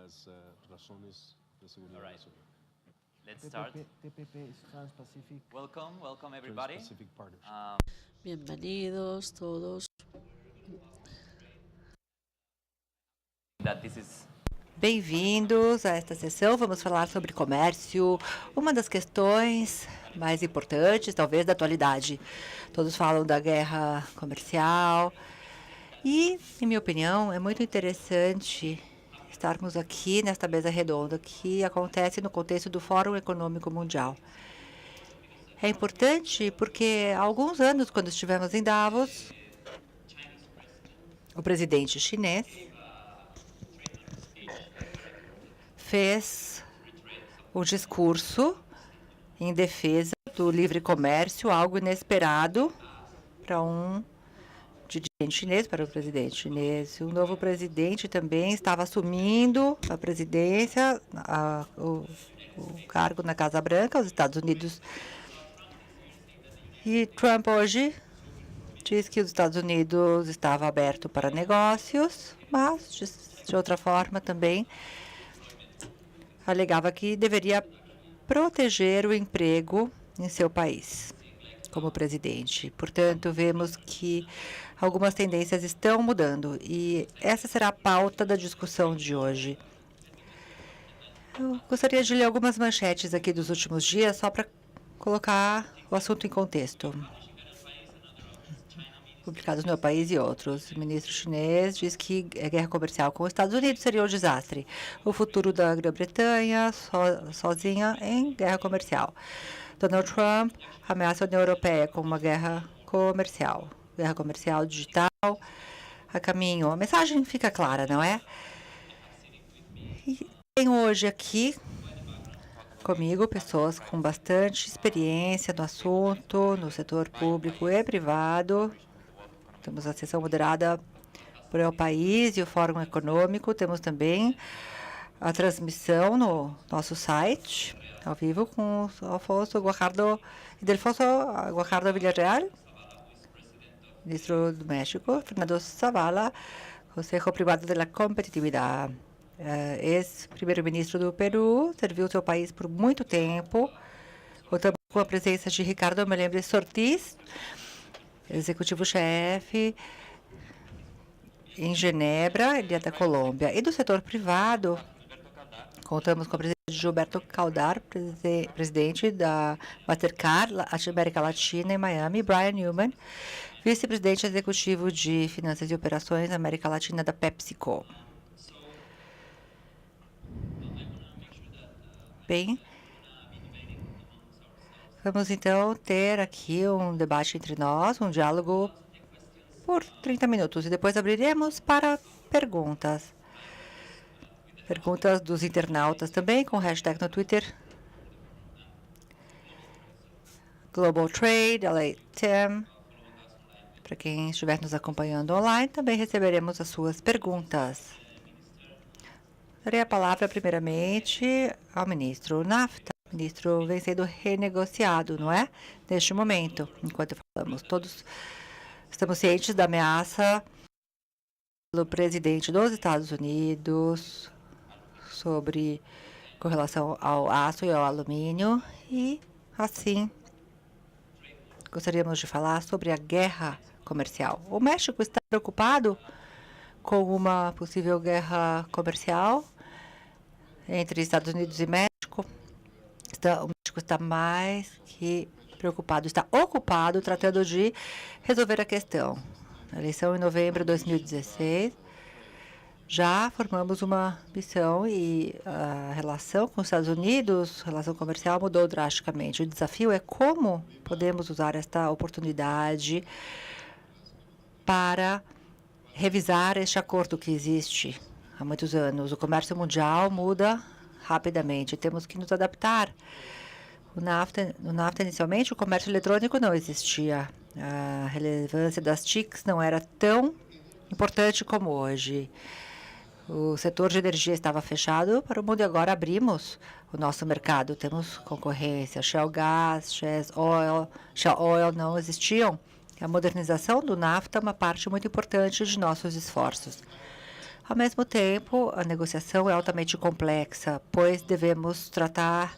All right. Let's start. TPP is Trans-Pacific. Welcome everybody. Bienvenidos todos. That this is Bem-vindos a esta sessão. Vamos falar sobre comércio, uma das questões mais importantes, talvez, da atualidade. Todos falam da guerra comercial e, em minha opinião, é muito interessante estarmos aqui nesta mesa redonda que acontece no contexto do Fórum Econômico Mundial. É importante porque há alguns anos, quando estivemos em Davos, o presidente chinês fez um discurso em defesa do livre comércio, algo inesperado para um dirigente chinês, para o presidente chinês. Um novo presidente também estava assumindo a presidência, o cargo na Casa Branca, os Estados Unidos. E Trump hoje diz que os Estados Unidos estava aberto para negócios, mas, de outra forma, também alegava que deveria proteger o emprego em seu país, como presidente. Portanto, vemos que algumas tendências estão mudando e essa será a pauta da discussão de hoje. Eu gostaria de ler algumas manchetes aqui dos últimos dias, só para colocar o assunto em contexto. Publicados no meu país e outros. O ministro chinês diz que a guerra comercial com os Estados Unidos seria um desastre. O futuro da Grã-Bretanha sozinha em guerra comercial. Donald Trump ameaça a União Europeia com uma guerra comercial digital a caminho. A mensagem fica clara, não é? E tenho hoje aqui comigo pessoas com bastante experiência no assunto, no setor público e privado. Temos a sessão moderada por El País e o Fórum Econômico. Temos também a transmissão no nosso site, ao vivo, com o Alfonso Guajardo e Delfonso Guajardo Villarreal, ministro do México, Fernando Zavala, Conselho Privado de la Competitividad, ex-primeiro-ministro do Peru, serviu seu país por muito tempo. Contamos com a presença de Ricardo Melembres Ortiz, executivo-chefe em Genebra, ele é da Colômbia. E do setor privado, contamos com a presença de Gilberto Caldar, presidente da Mastercard, América Latina, em Miami, Brian Newman, vice-presidente executivo de Finanças e Operações América Latina da PepsiCo. Bem, vamos então ter aqui um debate entre nós, um diálogo por 30 minutos e depois abriremos para perguntas. Perguntas dos internautas também, com hashtag no Twitter. Global Trade, LATM. Para quem estiver nos acompanhando online, também receberemos as suas perguntas. Darei a palavra, primeiramente, ao ministro. O NAFTA, o ministro, vem sendo renegociado, não é? Neste momento, enquanto falamos. Todos estamos cientes da ameaça pelo presidente dos Estados Unidos com relação ao aço e ao alumínio. E, assim, gostaríamos de falar sobre a guerra comercial. O México está preocupado com uma possível guerra comercial entre Estados Unidos e México. O México está mais que preocupado, está ocupado tratando de resolver a questão. Na eleição em novembro de 2016, já formamos uma missão e a relação com os Estados Unidos, a relação comercial, mudou drasticamente. O desafio é como podemos usar esta oportunidade para revisar este acordo que existe há muitos anos. O comércio mundial muda rapidamente, temos que nos adaptar. No NAFTA, inicialmente, o comércio eletrônico não existia. A relevância das TICs não era tão importante como hoje. O setor de energia estava fechado para o mundo e agora abrimos o nosso mercado. Temos concorrência. Shell Gas, Shell Oil não existiam. A modernização do NAFTA é uma parte muito importante de nossos esforços. Ao mesmo tempo, a negociação é altamente complexa, pois devemos tratar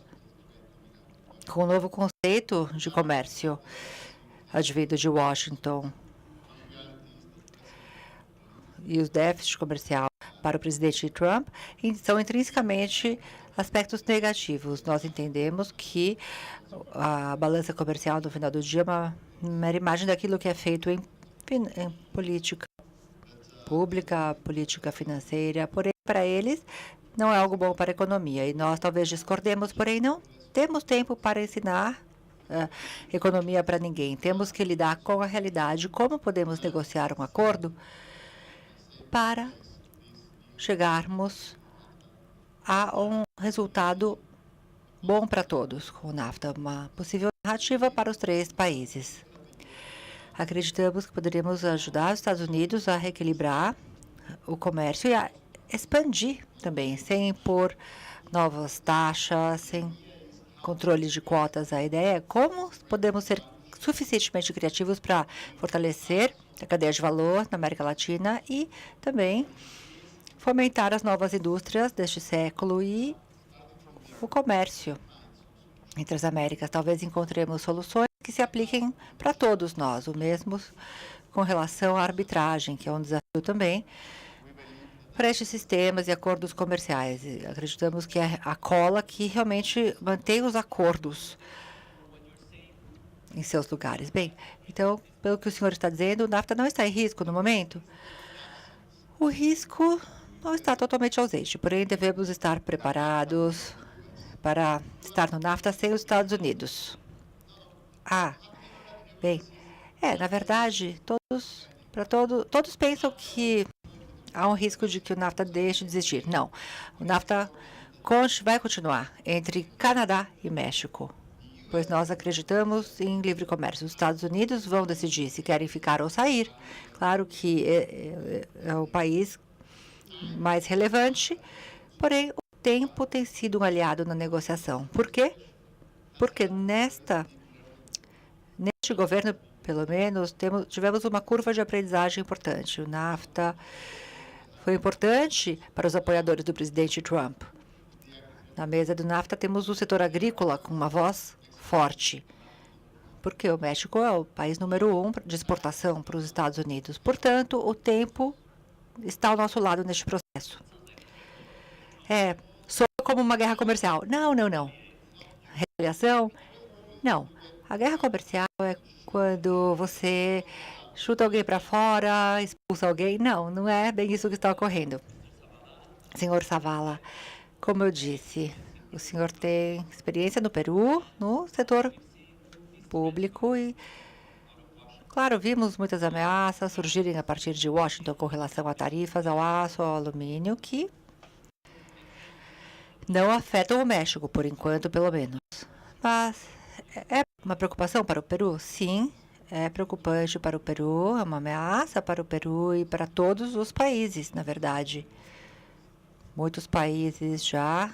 com um novo conceito de comércio advindo de Washington. E os déficits comerciais para o presidente Trump são intrinsecamente aspectos negativos. Nós entendemos que a balança comercial no final do dia é uma mera imagem daquilo que é feito em política pública, política financeira. Porém, para eles, não é algo bom para a economia. E nós talvez discordemos, porém, não temos tempo para ensinar economia para ninguém. Temos que lidar com a realidade. Como podemos negociar um acordo para chegarmos a um resultado bom para todos com o NAFTA, uma possível narrativa para os 3 países. Acreditamos que poderíamos ajudar os Estados Unidos a reequilibrar o comércio e a expandir também, sem impor novas taxas, sem controles de quotas. A ideia é como podemos ser suficientemente criativos para fortalecer a cadeia de valor na América Latina e também fomentar as novas indústrias deste século e o comércio entre as Américas. Talvez encontremos soluções que se apliquem para todos nós, o mesmo com relação à arbitragem, que é um desafio também para estes sistemas e acordos comerciais. E acreditamos que é a cola que realmente mantém os acordos em seus lugares. Bem, então, pelo que o senhor está dizendo, o NAFTA não está em risco no momento? O risco não está totalmente ausente, porém devemos estar preparados para estar no NAFTA sem os Estados Unidos. Bem, na verdade, todos pensam que há um risco de que o NAFTA deixe de existir. Não, o NAFTA vai continuar entre Canadá e México, pois nós acreditamos em livre comércio. Os Estados Unidos vão decidir se querem ficar ou sair. Claro que é o país mais relevante, porém o tempo tem sido um aliado na negociação. Por quê? Porque neste governo, pelo menos, tivemos uma curva de aprendizagem importante. O NAFTA foi importante para os apoiadores do presidente Trump. Na mesa do NAFTA temos o setor agrícola com uma voz forte, porque o México é o país número 1 de exportação para os Estados Unidos. Portanto, o tempo está ao nosso lado neste processo. Soa como uma guerra comercial. Não. Retaliação? Não. A guerra comercial é quando você chuta alguém para fora, expulsa alguém. Não é bem isso que está ocorrendo. Senhor Zavala, como eu disse, o senhor tem experiência no Peru, no setor público e, claro, vimos muitas ameaças surgirem a partir de Washington com relação a tarifas ao aço, ao alumínio, que não afetam o México, por enquanto, pelo menos. Mas é uma preocupação para o Peru? Sim, é preocupante para o Peru, é uma ameaça para o Peru e para todos os países, na verdade. Muitos países já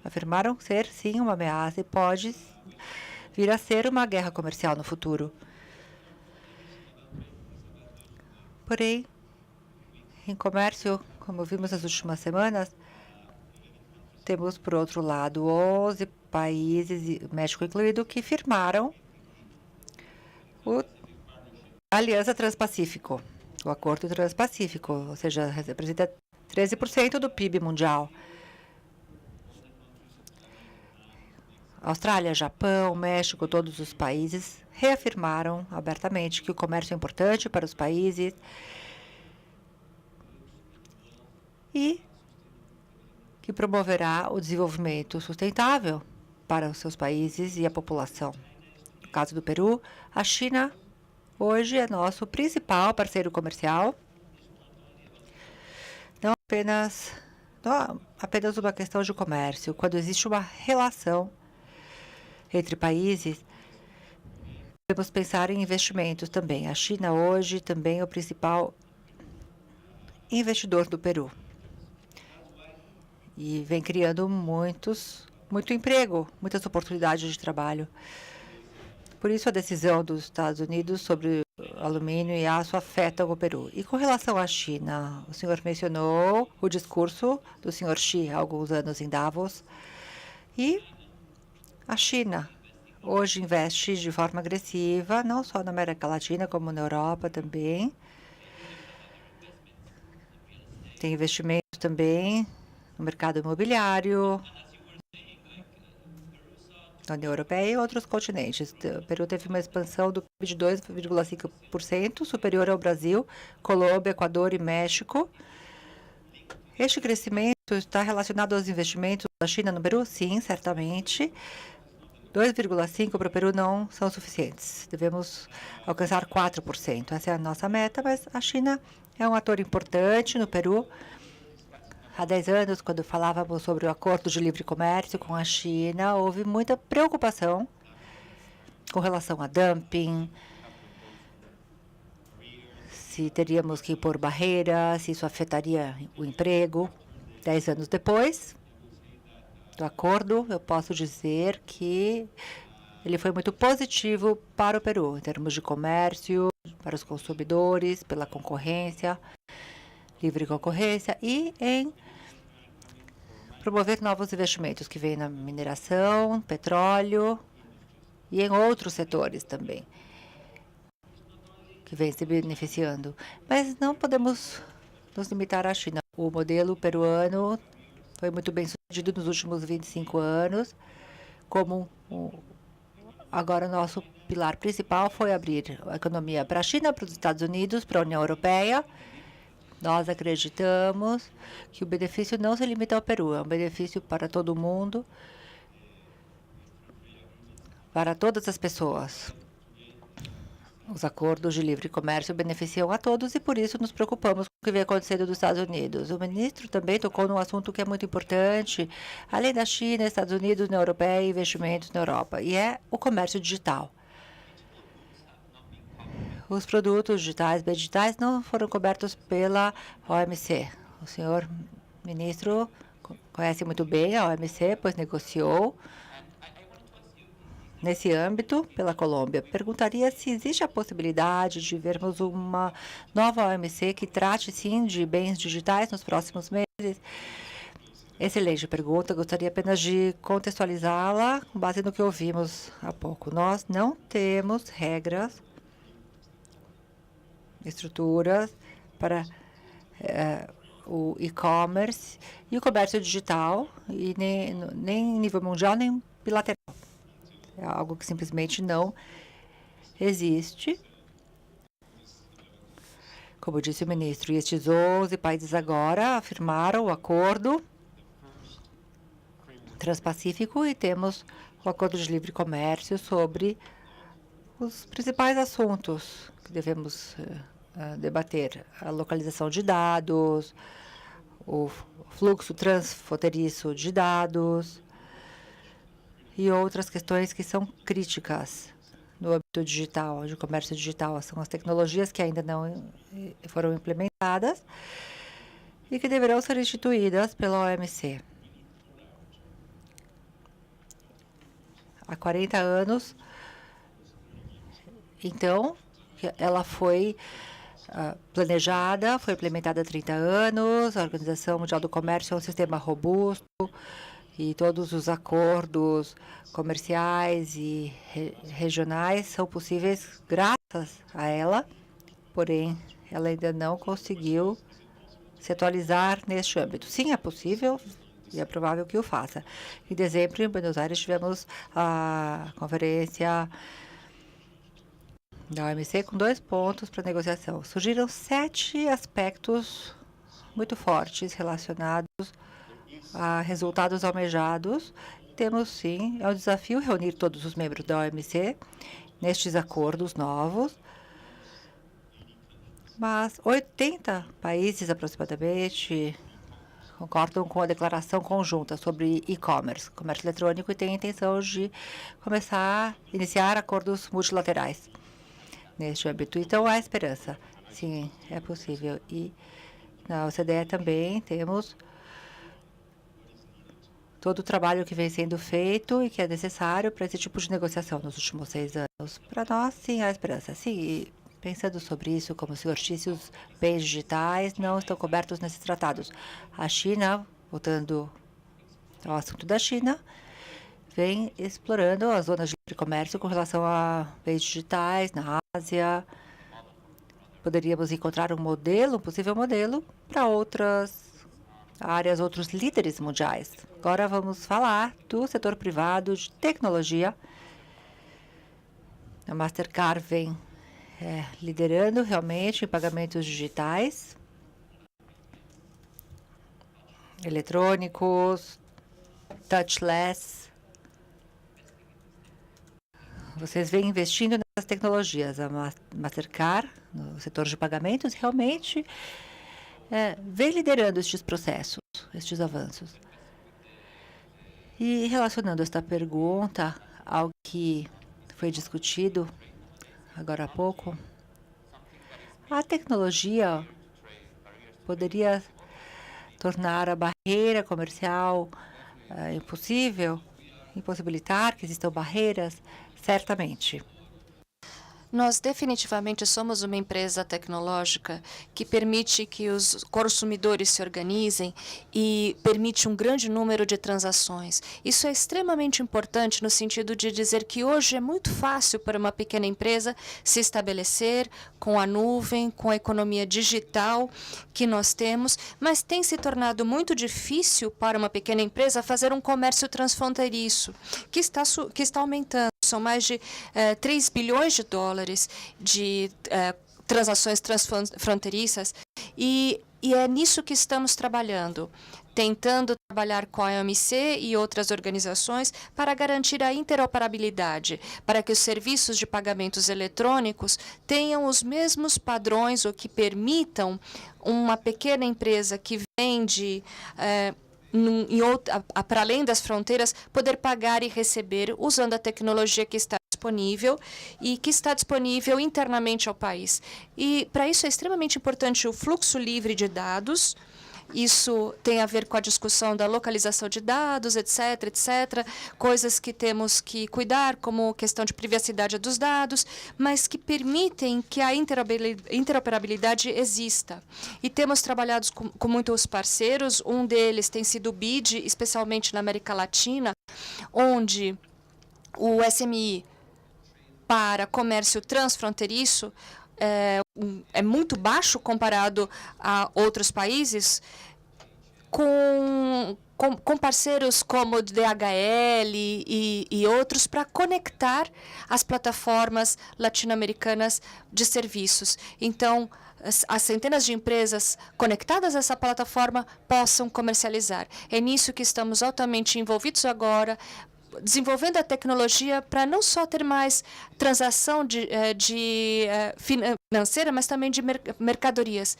afirmaram ser, sim, uma ameaça e pode vir a ser uma guerra comercial no futuro. Porém, em comércio, como vimos nas últimas semanas, temos, por outro lado, 11 países, México incluído, que firmaram a Aliança Transpacífico, o Acordo Transpacífico, ou seja, representa 13% do PIB mundial. Austrália, Japão, México, todos os países reafirmaram abertamente que o comércio é importante para os países e que promoverá o desenvolvimento sustentável para os seus países e a população. No caso do Peru, a China hoje é nosso principal parceiro comercial. Não apenas uma questão de comércio. Quando existe uma relação entre países, devemos pensar em investimentos também. A China hoje também é o principal investidor do Peru. E vem criando muito emprego, muitas oportunidades de trabalho. Por isso, a decisão dos Estados Unidos sobre alumínio e aço afetam o Peru. E com relação à China, o senhor mencionou o discurso do senhor Xi há alguns anos em Davos. E a China hoje investe de forma agressiva, não só na América Latina, como na Europa também. Tem investimento também no mercado imobiliário, na União Europeia e outros continentes. O Peru teve uma expansão do PIB de 2,5%, superior ao Brasil, Colômbia, Equador e México. Este crescimento está relacionado aos investimentos da China no Peru? Sim, certamente. 2,5% para o Peru não são suficientes. Devemos alcançar 4%. Essa é a nossa meta, mas a China é um ator importante no Peru. Há 10 anos, quando falávamos sobre o acordo de livre comércio com a China, houve muita preocupação com relação a dumping, se teríamos que impor barreiras, se isso afetaria o emprego. 10 anos depois do acordo, eu posso dizer que ele foi muito positivo para o Peru, em termos de comércio, para os consumidores, pela concorrência, livre concorrência e em promover novos investimentos que vêm na mineração, petróleo e em outros setores também, que vêm se beneficiando. Mas não podemos nos limitar à China. O modelo peruano foi muito bem sucedido nos últimos 25 anos. Agora, o nosso pilar principal foi abrir a economia para a China, para os Estados Unidos, para a União Europeia. Nós acreditamos que o benefício não se limita ao Peru, é um benefício para todo mundo, para todas as pessoas. Os acordos de livre comércio beneficiam a todos e, por isso, nos preocupamos com o que vem acontecendo nos Estados Unidos. O ministro também tocou num assunto que é muito importante, além da China, Estados Unidos, União Europeia e investimentos na Europa, e é o comércio digital. Os produtos digitais, bem digitais, não foram cobertos pela OMC. O senhor ministro conhece muito bem a OMC, pois negociou nesse âmbito pela Colômbia. Perguntaria se existe a possibilidade de vermos uma nova OMC que trate, sim, de bens digitais nos próximos meses. Excelente pergunta. Gostaria apenas de contextualizá-la com base no que ouvimos há pouco. Nós não temos regras, estruturas para o e-commerce e o comércio digital, e nem em nível mundial, nem bilateral. É algo que simplesmente não existe. Como disse o ministro, e estes 11 países agora afirmaram o acordo transpacífico e temos o acordo de livre comércio sobre os principais assuntos que devemos debater: a localização de dados, o fluxo transfronteiriço de dados e outras questões que são críticas no âmbito digital, de comércio digital. São as tecnologias que ainda não foram implementadas e que deverão ser instituídas pela OMC. Há 40 anos, então, ela foi planejada, foi implementada há 30 anos. A Organização Mundial do Comércio é um sistema robusto e todos os acordos comerciais e regionais são possíveis graças a ela, porém, ela ainda não conseguiu se atualizar neste âmbito. Sim, é possível e é provável que o faça. Em dezembro, em Buenos Aires, tivemos a conferência da OMC com 2 pontos para negociação. Surgiram 7 aspectos muito fortes relacionados a resultados almejados. Temos, sim, é um desafio reunir todos os membros da OMC nestes acordos novos, mas 80 países aproximadamente concordam com a declaração conjunta sobre e-commerce, comércio eletrônico, e têm a intenção de iniciar acordos multilaterais neste âmbito. Então, há esperança. Sim, é possível. E na OCDE também temos todo o trabalho que vem sendo feito e que é necessário para esse tipo de negociação nos últimos 6 anos. Para nós, sim, há esperança. Sim, Pensando sobre isso, como o senhor disse, os bens digitais não estão cobertos nesses tratados. A China, voltando ao assunto da China, vem explorando as zonas de livre comércio com relação a bens digitais na Ásia. Poderíamos encontrar um possível modelo, para outras áreas, outros líderes mundiais. Agora vamos falar do setor privado de tecnologia. A Mastercard vem liderando realmente em pagamentos digitais, eletrônicos, touchless. Vocês vêm investindo nessas tecnologias. A Mastercard, no setor de pagamentos, realmente vem liderando estes processos, estes avanços. E relacionando esta pergunta ao que foi discutido agora há pouco, a tecnologia poderia tornar a barreira comercial impossibilitar que existam barreiras, certamente. Nós definitivamente somos uma empresa tecnológica que permite que os consumidores se organizem e permite um grande número de transações. Isso é extremamente importante no sentido de dizer que hoje é muito fácil para uma pequena empresa se estabelecer com a nuvem, com a economia digital que nós temos, mas tem se tornado muito difícil para uma pequena empresa fazer um comércio transfronteiriço, que está aumentando. São mais de 3 bilhões de dólares de transações transfronteiriças e é nisso que estamos trabalhando, tentando trabalhar com a OMC e outras organizações para garantir a interoperabilidade, para que os serviços de pagamentos eletrônicos tenham os mesmos padrões ou que permitam uma pequena empresa que vende para além das fronteiras, poder pagar e receber usando a tecnologia que está disponível e que está disponível internamente ao país. E para isso é extremamente importante o fluxo livre de dados. Isso tem a ver com a discussão da localização de dados, etc., etc., coisas que temos que cuidar, como questão de privacidade dos dados, mas que permitem que a interoperabilidade exista. E temos trabalhado com muitos parceiros, um deles tem sido o BID, especialmente na América Latina, onde o SMI para comércio transfronteiriço é muito baixo comparado a outros países, com parceiros como o DHL e outros para conectar as plataformas latino-americanas de serviços. Então, as centenas de empresas conectadas a essa plataforma possam comercializar. É nisso que estamos altamente envolvidos agora, desenvolvendo a tecnologia para não só ter mais transação financeira, mas também de mercadorias.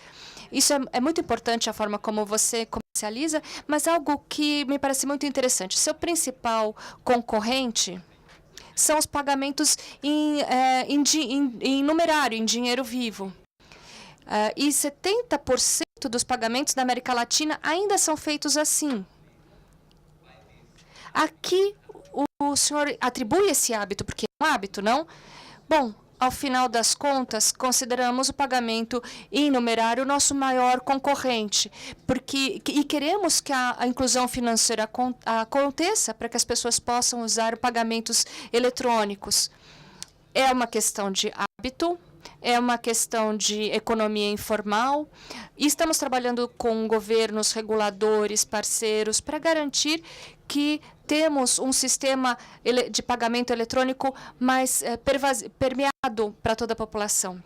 Isso é muito importante, a forma como você comercializa, mas algo que me parece muito interessante. Seu principal concorrente são os pagamentos em numerário, em dinheiro vivo. E 70% dos pagamentos da América Latina ainda são feitos assim. Aqui, o senhor atribui esse hábito, porque é um hábito, não? Bom, ao final das contas, consideramos o pagamento em numerário o nosso maior concorrente, e queremos que a inclusão financeira aconteça para que as pessoas possam usar pagamentos eletrônicos. É uma questão de hábito, é uma questão de economia informal, e estamos trabalhando com governos, reguladores, parceiros, para garantir que temos um sistema de pagamento eletrônico mais permeado para toda a população.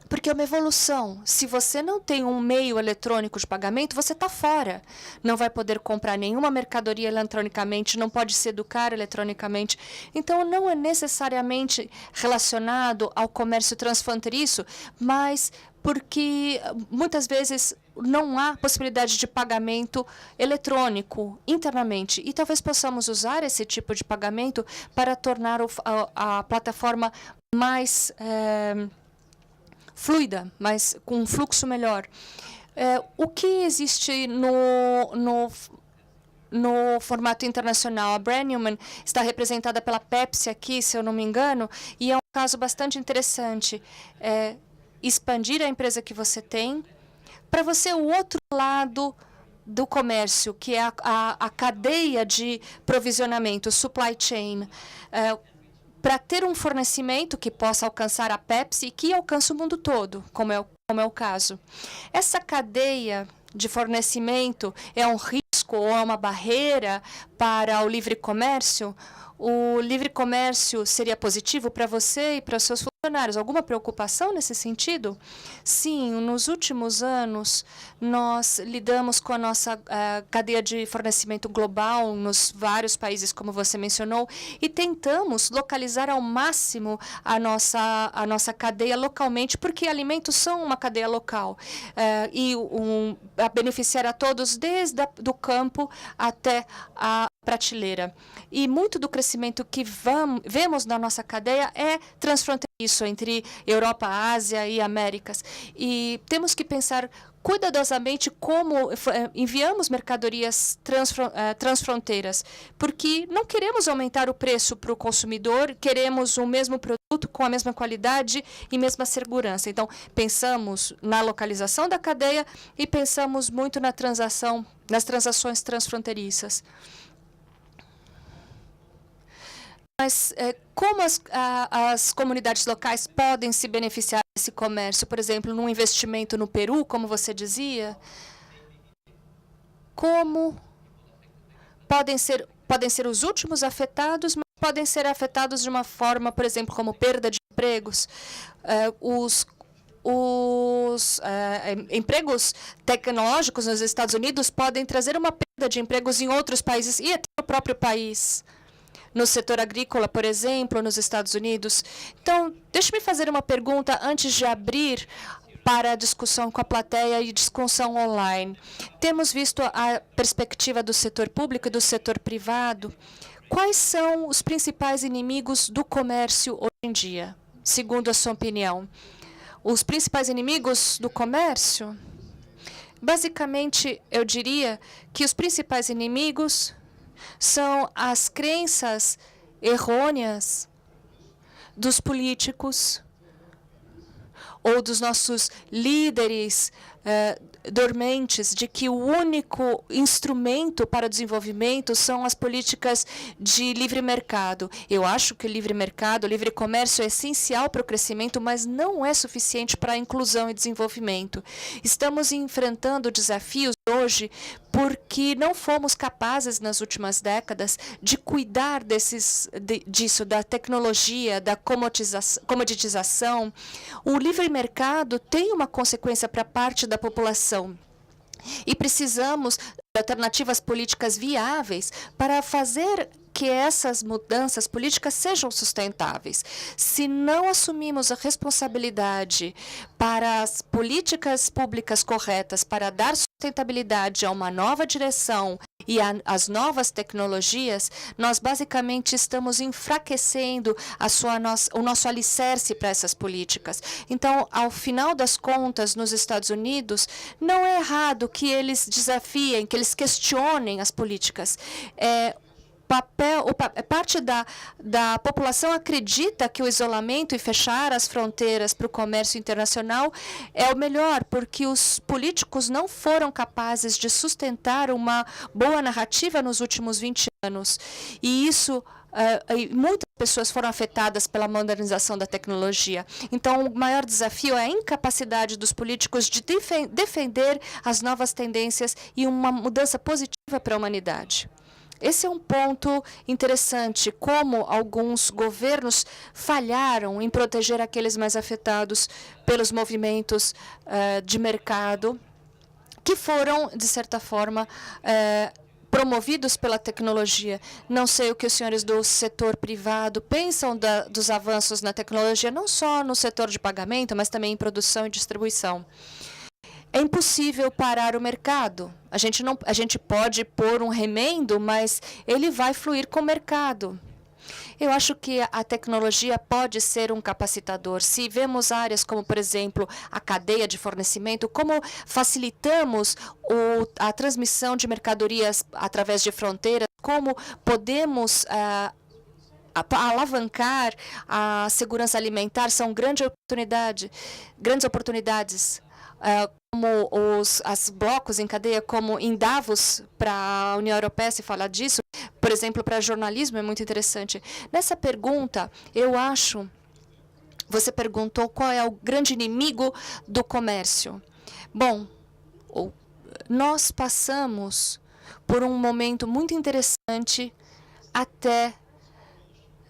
Porque é uma evolução. Se você não tem um meio eletrônico de pagamento, você está fora. Não vai poder comprar nenhuma mercadoria eletronicamente, não pode se educar eletronicamente. Então, não é necessariamente relacionado ao comércio transfronteiriço, mas porque muitas vezes não há possibilidade de pagamento eletrônico internamente. E talvez possamos usar esse tipo de pagamento para tornar a plataforma mais fluida, mas com um fluxo melhor. O que existe no formato internacional? A Brand Newman está representada pela Pepsi aqui, se eu não me engano, e é um caso bastante interessante. expandir a empresa que você tem. Para você, o outro lado do comércio, que é a cadeia de provisionamento, supply chain, para ter um fornecimento que possa alcançar a Pepsi e que alcance o mundo todo, como é o caso. Essa cadeia de fornecimento é um risco ou é uma barreira para o livre comércio? O livre comércio seria positivo para você e para os seus funcionários? Alguma preocupação nesse sentido? Sim, nos últimos anos, nós lidamos com a nossa cadeia de fornecimento global nos vários países, como você mencionou, e tentamos localizar ao máximo a nossa cadeia localmente, porque alimentos são uma cadeia local, a beneficiar a todos, desde do campo até a prateleira. E muito do crescimento que vemos na nossa cadeia é transfronteiriço entre Europa, Ásia e Américas. E temos que pensar cuidadosamente como enviamos mercadorias transfronteiras, porque não queremos aumentar o preço para o consumidor, queremos o mesmo produto com a mesma qualidade e mesma segurança. Então, pensamos na localização da cadeia e pensamos muito nas transações transfronteiriças. Mas como as comunidades locais podem se beneficiar desse comércio? Por exemplo, num investimento no Peru, como você dizia, como podem ser os últimos afetados, mas podem ser afetados de uma forma, por exemplo, como perda de empregos. Os empregos tecnológicos nos Estados Unidos podem trazer uma perda de empregos em outros países e até no próprio país. No setor agrícola, por exemplo, nos Estados Unidos. Então, deixe-me fazer uma pergunta antes de abrir para a discussão com a plateia e discussão online. Temos visto a perspectiva do setor público e do setor privado. Quais são os principais inimigos do comércio hoje em dia, segundo a sua opinião? Os principais inimigos do comércio? Basicamente, eu diria que os principais inimigos são as crenças errôneas dos políticos ou dos nossos líderes dormentes de que o único instrumento para o desenvolvimento são as políticas de livre mercado. Eu acho que o livre mercado, o livre comércio é essencial para o crescimento, mas não é suficiente para a inclusão e desenvolvimento. Estamos enfrentando desafios hoje porque não fomos capazes nas últimas décadas de cuidar disso, da tecnologia, da comoditização. O livre mercado tem uma consequência para parte da população. E precisamos de alternativas políticas viáveis para fazer que essas mudanças políticas sejam sustentáveis. Se não assumimos a responsabilidade para as políticas públicas corretas, para dar sustentabilidade a uma nova direção e às novas tecnologias, nós basicamente estamos enfraquecendo o nosso alicerce para essas políticas. Então, ao final das contas, nos Estados Unidos, não é errado que eles desafiem, que eles questionem as políticas. Parte da população acredita que o isolamento e fechar as fronteiras para o comércio internacional é o melhor, porque os políticos não foram capazes de sustentar uma boa narrativa nos últimos 20 anos. E isso muitas pessoas foram afetadas pela modernização da tecnologia. Então, o maior desafio é a incapacidade dos políticos de defender as novas tendências e uma mudança positiva para a humanidade. Esse é um ponto interessante, como alguns governos falharam em proteger aqueles mais afetados pelos movimentos de mercado, que foram, de certa forma, promovidos pela tecnologia. Não sei o que os senhores do setor privado pensam dos avanços na tecnologia, não só no setor de pagamento, mas também em produção e distribuição. É impossível parar o mercado. A gente pode pôr um remendo, mas ele vai fluir com o mercado. Eu acho que a tecnologia pode ser um capacitador. Se vemos áreas como, por exemplo, a cadeia de fornecimento, como facilitamos a transmissão de mercadorias através de fronteiras, como podemos alavancar a segurança alimentar são grandes oportunidades, como os blocos em cadeia, como em Davos, para a União Europeia se falar disso, por exemplo, para jornalismo é muito interessante. Nessa pergunta, eu acho, você perguntou qual é o grande inimigo do comércio. Bom, nós passamos por um momento muito interessante até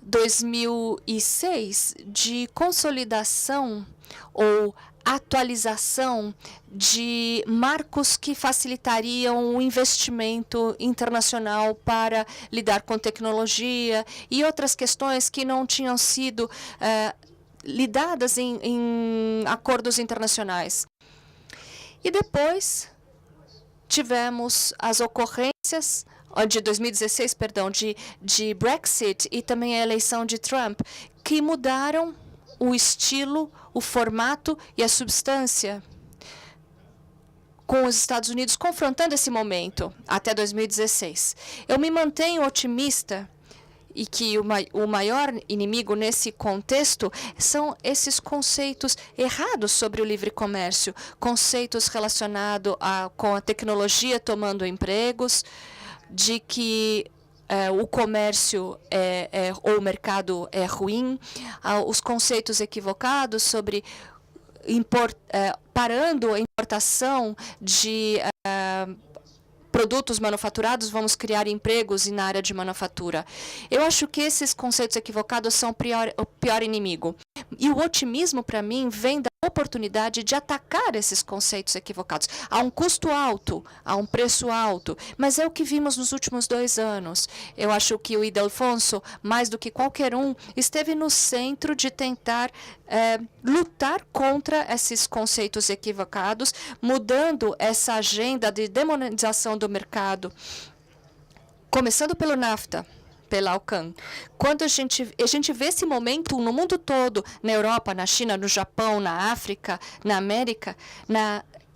2006 de consolidação ou atualização de marcos que facilitariam o investimento internacional para lidar com tecnologia e outras questões que não tinham sido lidadas em acordos internacionais. E depois tivemos as ocorrências de 2016, perdão, de Brexit e também a eleição de Trump, que mudaram o estilo, o formato e a substância com os Estados Unidos confrontando esse momento até 2016. Eu me mantenho otimista e que o maior inimigo nesse contexto são esses conceitos errados sobre o livre comércio, conceitos relacionados com a tecnologia tomando empregos, de que o comércio ou o mercado é ruim, os conceitos equivocados sobre parando a importação de produtos manufaturados, vamos criar empregos na área de manufatura. Eu acho que esses conceitos equivocados são o pior inimigo. E o otimismo, para mim, vem da oportunidade de atacar esses conceitos equivocados. Há um custo alto, há um preço alto, mas é o que vimos nos últimos 2 anos. Eu acho que o Ildefonso, mais do que qualquer um, esteve no centro de tentar lutar contra esses conceitos equivocados, mudando essa agenda de demonização do mercado, começando pelo NAFTA, pela ALCAN. Quando a gente vê esse momento no mundo todo, na Europa, na China, no Japão, na África, na América,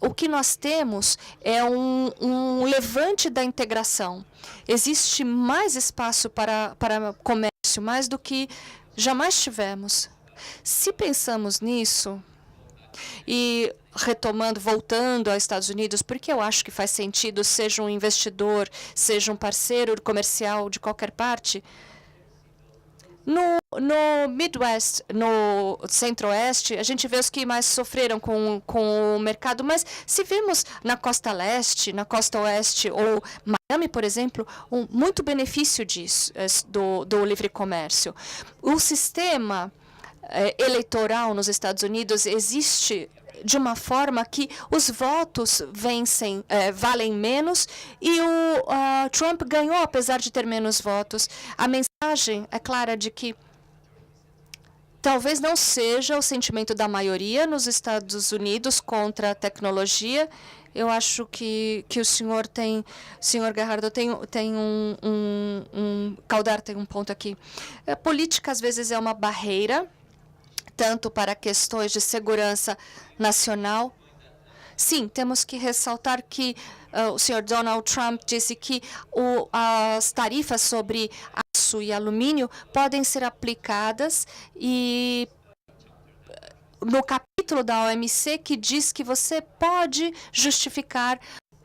o que nós temos é um levante da integração. Existe mais espaço para comércio, mais do que jamais tivemos. Se pensamos nisso, e voltando aos Estados Unidos, porque eu acho que faz sentido, seja um investidor, seja um parceiro comercial de qualquer parte, no Midwest, no Centro-Oeste, a gente vê os que mais sofreram com o mercado, mas se vemos na Costa Leste, na Costa Oeste ou Miami, por exemplo, muito benefício disso, do livre comércio. O sistema eleitoral nos Estados Unidos existe de uma forma que os votos valem menos e o Trump ganhou apesar de ter menos votos. A mensagem é clara de que talvez não seja o sentimento da maioria nos Estados Unidos contra a tecnologia. Eu acho que o senhor Gerardo tem Caldar tem um ponto aqui. A política às vezes é uma barreira, tanto para questões de segurança nacional. Sim, temos que ressaltar que o senhor Donald Trump disse que as tarifas sobre aço e alumínio podem ser aplicadas e no capítulo da OMC que diz que você pode justificar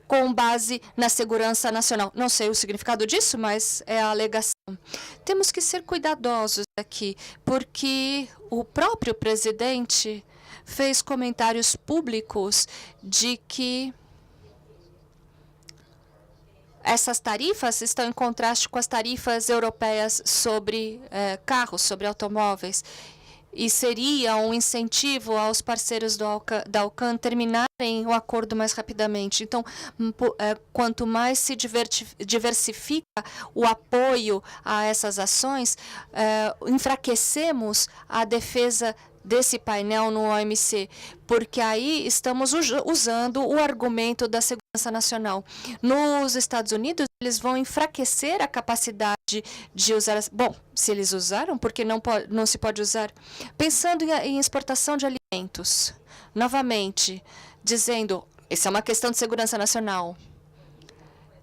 com base na segurança nacional. Não sei o significado disso, mas é a alegação. Temos que ser cuidadosos aqui, porque o próprio presidente fez comentários públicos de que essas tarifas estão em contraste com as tarifas europeias sobre carros, sobre automóveis. E seria um incentivo aos parceiros da ALCAN terminarem o acordo mais rapidamente. Então, quanto mais se diversifica o apoio a essas ações, enfraquecemos a defesa desse painel no OMC, porque aí estamos usando o argumento da segurança nacional. Nos Estados Unidos, eles vão enfraquecer a capacidade de usar. Bom, se eles usaram, por que não se pode usar? Pensando em exportação de alimentos, novamente, dizendo, isso é uma questão de segurança nacional.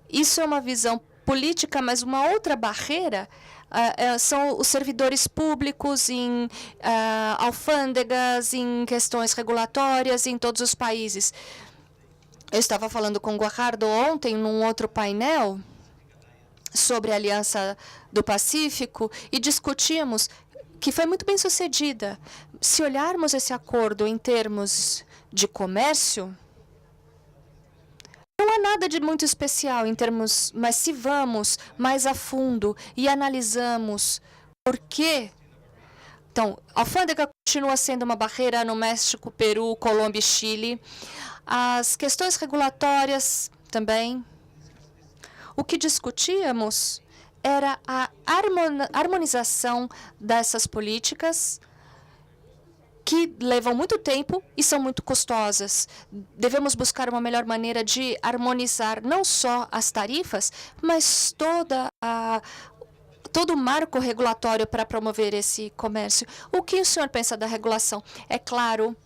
Isso é uma visão política, mas uma outra barreira são os servidores públicos em alfândegas, em questões regulatórias em todos os países. Eu estava falando com o Guajardo ontem, num outro painel, sobre a Aliança do Pacífico, e discutimos que foi muito bem sucedida. Se olharmos esse acordo em termos de comércio, não há nada de muito especial em termos, mas se vamos mais a fundo e analisamos por quê. Então, a alfândega continua sendo uma barreira no México, Peru, Colômbia e Chile. As questões regulatórias também. O que discutíamos era a harmonização dessas políticas, que levam muito tempo e são muito custosas. Devemos buscar uma melhor maneira de harmonizar não só as tarifas, mas todo o marco regulatório para promover esse comércio. O que o senhor pensa da regulação? É claro,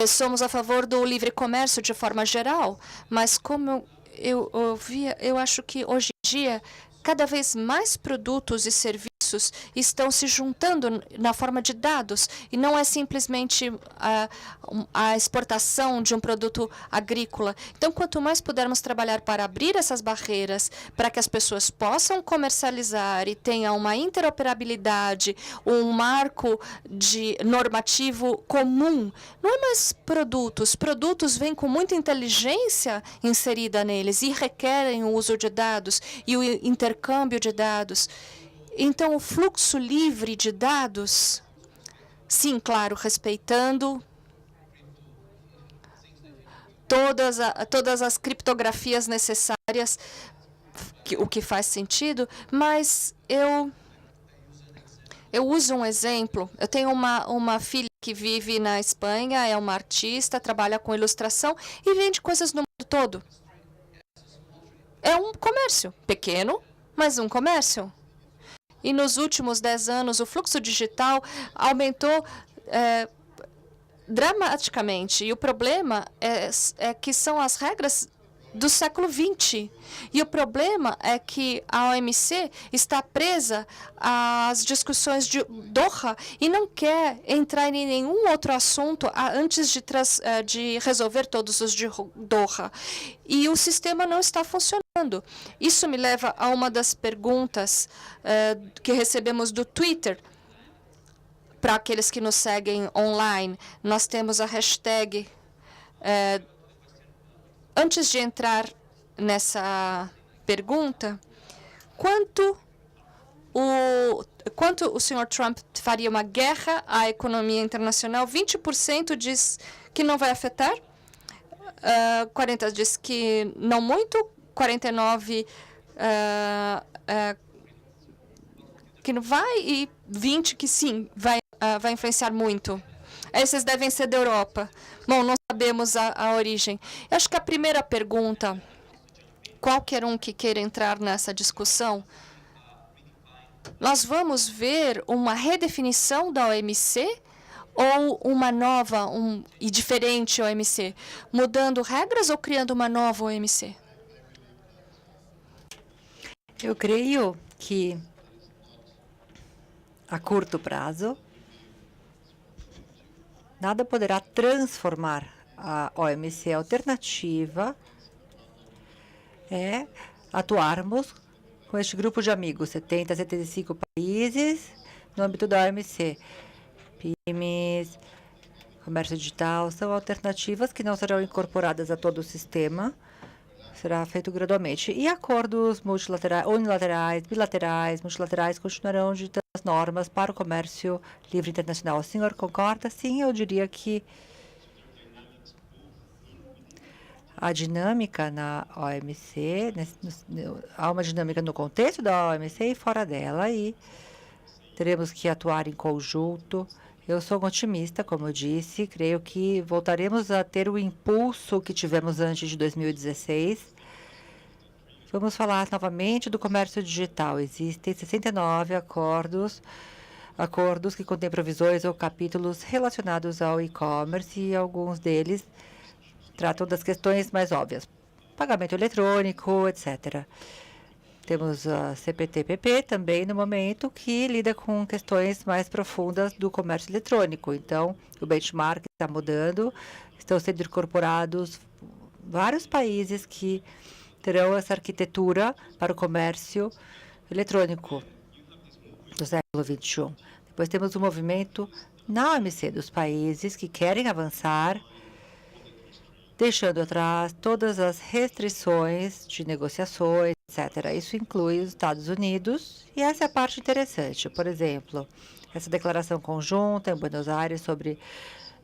somos a favor do livre comércio de forma geral, mas como eu acho que hoje em dia cada vez mais produtos e serviços estão se juntando na forma de dados, e não é simplesmente a exportação de um produto agrícola. Então, quanto mais pudermos trabalhar para abrir essas barreiras, para que as pessoas possam comercializar e tenham uma interoperabilidade, um marco normativo comum, não é mais produtos. Produtos vêm com muita inteligência inserida neles e requerem o uso de dados e o intercâmbio de dados. Então, o fluxo livre de dados, sim, claro, respeitando todas as criptografias necessárias, o que faz sentido, mas eu uso um exemplo. Eu tenho uma filha que vive na Espanha, é uma artista, trabalha com ilustração e vende coisas no mundo todo. É um comércio pequeno, mas um comércio. E nos últimos 10 anos, o fluxo digital aumentou dramaticamente. E o problema é que são as regras do século XX. E o problema é que a OMC está presa às discussões de Doha e não quer entrar em nenhum outro assunto antes de resolver todos os de Doha. E o sistema não está funcionando. Isso me leva a uma das perguntas que recebemos do Twitter. Para aqueles que nos seguem online, nós temos a hashtag. Antes de entrar nessa pergunta, quanto o senhor Trump faria uma guerra à economia internacional? 20% diz que não vai afetar, 40% diz que não muito, 49% que não vai e 20% que sim, vai influenciar muito. Esses devem ser da Europa. Bom, não sabemos a origem. Eu acho que a primeira pergunta, qualquer um que queira entrar nessa discussão, nós vamos ver uma redefinição da OMC ou uma nova e diferente OMC? Mudando regras ou criando uma nova OMC? Eu creio que, a curto prazo, nada poderá transformar a OMC. A alternativa é atuarmos com este grupo de amigos, 70, 75 países, no âmbito da OMC. PIMES, comércio digital, são alternativas que não serão incorporadas a todo o sistema. Será feito gradualmente. E acordos multilaterais, unilaterais, bilaterais, multilaterais continuarão ditando as normas para o comércio livre internacional. O senhor concorda? Sim, eu diria que a dinâmica na OMC, há uma dinâmica no contexto da OMC e fora dela, e teremos que atuar em conjunto. Eu sou um otimista, como eu disse, creio que voltaremos a ter o impulso que tivemos antes de 2016. Vamos falar novamente do comércio digital. Existem 69 acordos que contêm provisões ou capítulos relacionados ao e-commerce, e alguns deles tratam das questões mais óbvias, pagamento eletrônico, etc. Temos a CPTPP também no momento, que lida com questões mais profundas do comércio eletrônico. Então, o benchmark está mudando, estão sendo incorporados vários países que terão essa arquitetura para o comércio eletrônico do século XXI. Depois temos o movimento na OMC dos países que querem avançar, deixando atrás todas as restrições de negociações, etc. Isso inclui os Estados Unidos, e essa é a parte interessante. Por exemplo, essa declaração conjunta em Buenos Aires sobre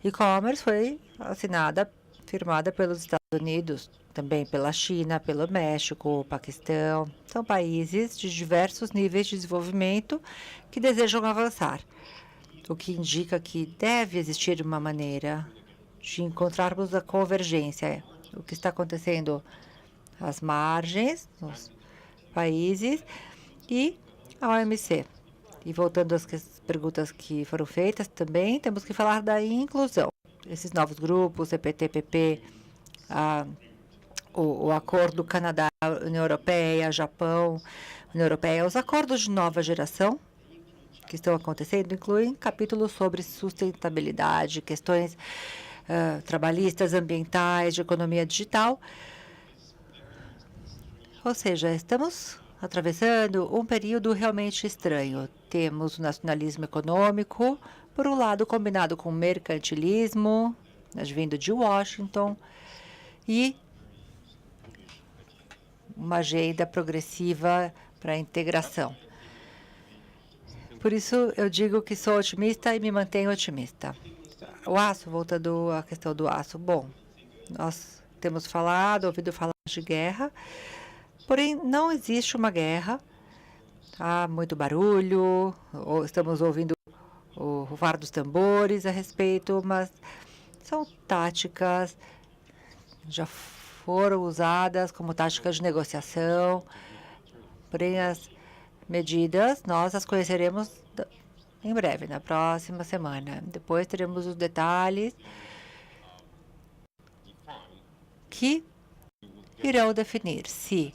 e-commerce foi firmada pelos Estados Unidos, também pela China, pelo México, Paquistão. São países de diversos níveis de desenvolvimento que desejam avançar, o que indica que deve existir uma maneira de encontrarmos a convergência, o que está acontecendo às margens, nos países, e a OMC. E voltando às perguntas que foram feitas, também temos que falar da inclusão. Esses novos grupos, CPTPP, o acordo Canadá, União Europeia, Japão, União Europeia, os acordos de nova geração que estão acontecendo incluem capítulos sobre sustentabilidade, questões trabalhistas, ambientais, de economia digital. Ou seja, estamos atravessando um período realmente estranho. Temos o nacionalismo econômico, por um lado, combinado com o mercantilismo, vindo de Washington, e uma agenda progressiva para a integração. Por isso, eu digo que sou otimista e me mantenho otimista. O aço, voltando à questão do aço. Bom, nós temos ouvido falar de guerra, porém não existe uma guerra. Há muito barulho, estamos ouvindo o rufar dos tambores a respeito, mas são táticas, já foram usadas como táticas de negociação, porém as medidas nós as conheceremos em breve, na próxima semana. Depois teremos os detalhes que irão definir se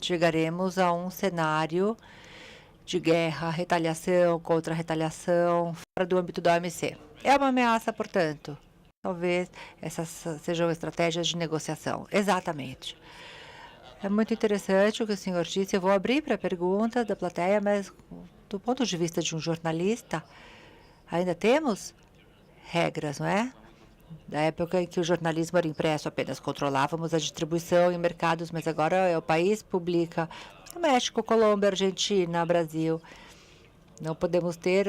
chegaremos a um cenário de guerra, retaliação, contra-retaliação, fora do âmbito da OMC. É uma ameaça, portanto. Talvez essas sejam estratégias de negociação. Exatamente. É muito interessante o que o senhor disse. Eu vou abrir para perguntas da plateia, mas do ponto de vista de um jornalista, ainda temos regras, não é? Da época em que o jornalismo era impresso, apenas controlávamos a distribuição em mercados, mas agora o país publica México, Colômbia, Argentina, Brasil. Não podemos ter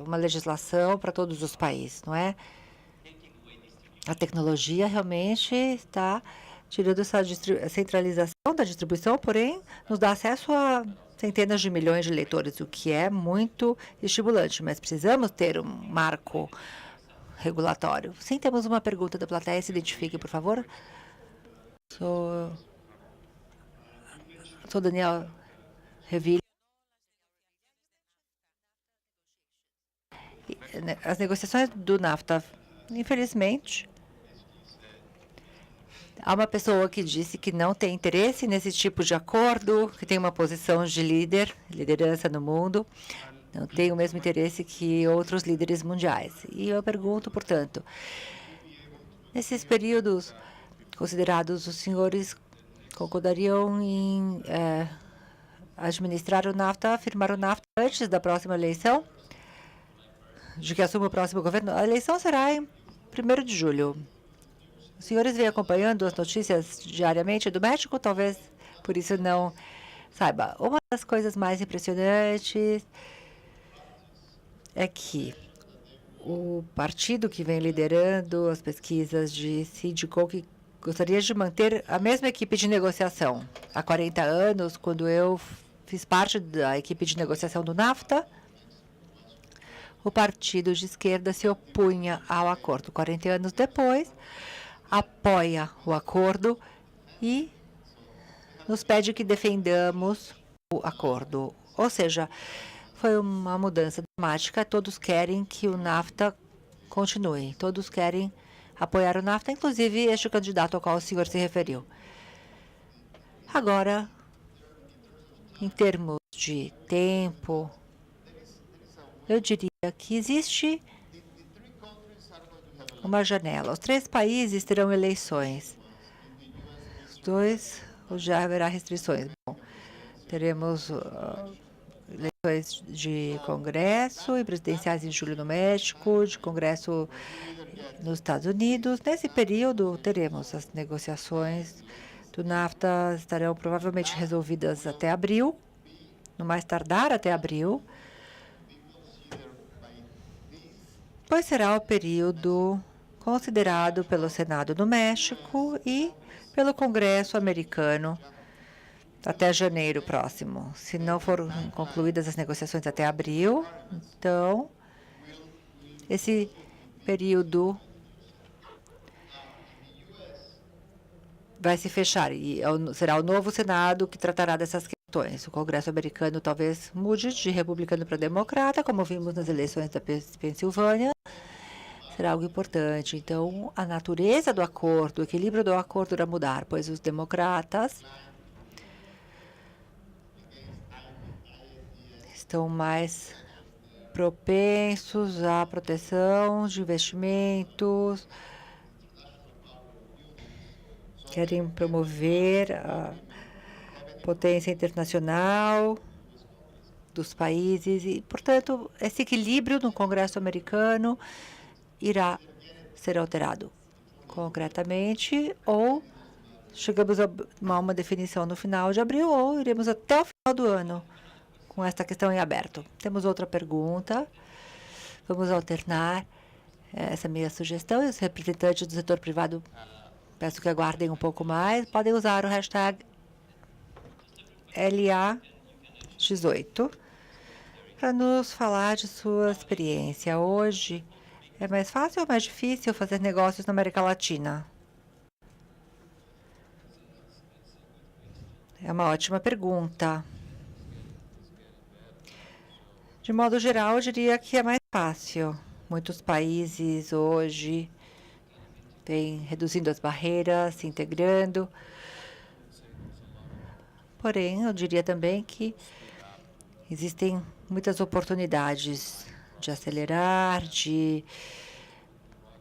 uma legislação para todos os países, não é? A tecnologia realmente está tirando essa centralização da distribuição, porém, nos dá acesso a centenas de milhões de leitores, o que é muito estimulante, mas precisamos ter um marco regulatório. Sim, temos uma pergunta da plateia. Se identifique, por favor. Sou Daniel Reville. As negociações do NAFTA, infelizmente, há uma pessoa que disse que não tem interesse nesse tipo de acordo, que tem uma posição de liderança no mundo, não tem o mesmo interesse que outros líderes mundiais. E eu pergunto, portanto, nesses períodos considerados, os senhores concordariam em administrar o NAFTA, firmar o NAFTA antes da próxima eleição? De que assuma o próximo governo? A eleição será em 1º de julho. Os senhores vêm acompanhando as notícias diariamente do México? Talvez por isso não saiba. Uma das coisas mais impressionantes é que o partido que vem liderando as pesquisas indicou que gostaria de manter a mesma equipe de negociação. Há 40 anos, quando eu fiz parte da equipe de negociação do NAFTA, o partido de esquerda se opunha ao acordo. 40 anos depois, apoia o acordo e nos pede que defendamos o acordo. Ou seja, foi uma mudança dramática. Todos querem que o NAFTA continue. Todos querem apoiar o NAFTA, inclusive este candidato ao qual o senhor se referiu. Agora, em termos de tempo, eu diria que existe uma janela. Os 3 países terão eleições. Os 2, já haverá restrições. Bom, teremos eleições de Congresso e presidenciais em julho no México, de Congresso nos Estados Unidos. Nesse período, teremos as negociações do NAFTA, estarão provavelmente resolvidas até abril, no mais tardar até abril, pois será o período considerado pelo Senado do México e pelo Congresso americano até janeiro próximo. Se não foram concluídas as negociações até abril, então esse período vai se fechar e será o novo Senado que tratará dessas questões. O Congresso americano talvez mude de republicano para democrata, como vimos nas eleições da Pensilvânia. Será algo importante. Então, a natureza do acordo, o equilíbrio do acordo irá mudar, pois os democratas estão mais propensos à proteção de investimentos, querem promover a potência internacional dos países e, portanto, esse equilíbrio no Congresso americano irá ser alterado concretamente, ou chegamos a uma definição no final de abril, ou iremos até o final do ano com esta questão em aberto. Temos outra pergunta. Vamos alternar essa minha sugestão. E os representantes do setor privado, peço que aguardem um pouco mais. Podem usar o hashtag LA18 para nos falar de sua experiência. Hoje, é mais fácil ou mais difícil fazer negócios na América Latina? É uma ótima pergunta. De modo geral, eu diria que é mais fácil. Muitos países hoje vêm reduzindo as barreiras, se integrando. Porém, eu diria também que existem muitas oportunidades de acelerar, de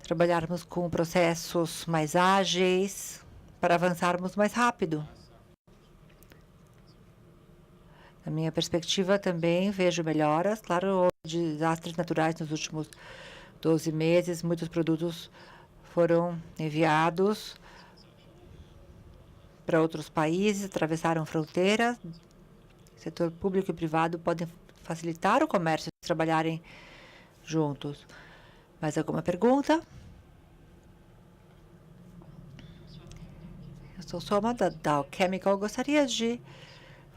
trabalharmos com processos mais ágeis para avançarmos mais rápido. Na minha perspectiva, também vejo melhoras. Claro, houve desastres naturais nos últimos 12 meses. Muitos produtos foram enviados para outros países, atravessaram fronteiras. O setor público e privado podem facilitar o comércio se trabalharem juntos. Mais alguma pergunta? Eu sou Soma, da Dow Chemical. Gostaria de